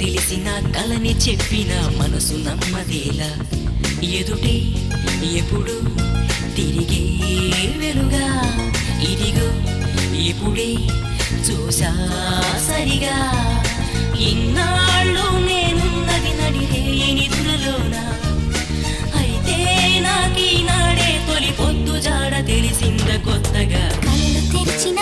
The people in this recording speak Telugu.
తెలిసిన కలని చెప్పిన మనసు నమ్మదేలా ఎదుటే ఎప్పుడు తిరిగే వెలుగా ఇదిగో ఇప్పుడే చూసా సరిగా ఇన్నాళ్ళు నేనున్నది నడిరే నిధులలోన అయితే నాకీనాడే తొలి పొద్దు జాడ తెలిసింద కొత్తగా కళ్ళు తెరిచిన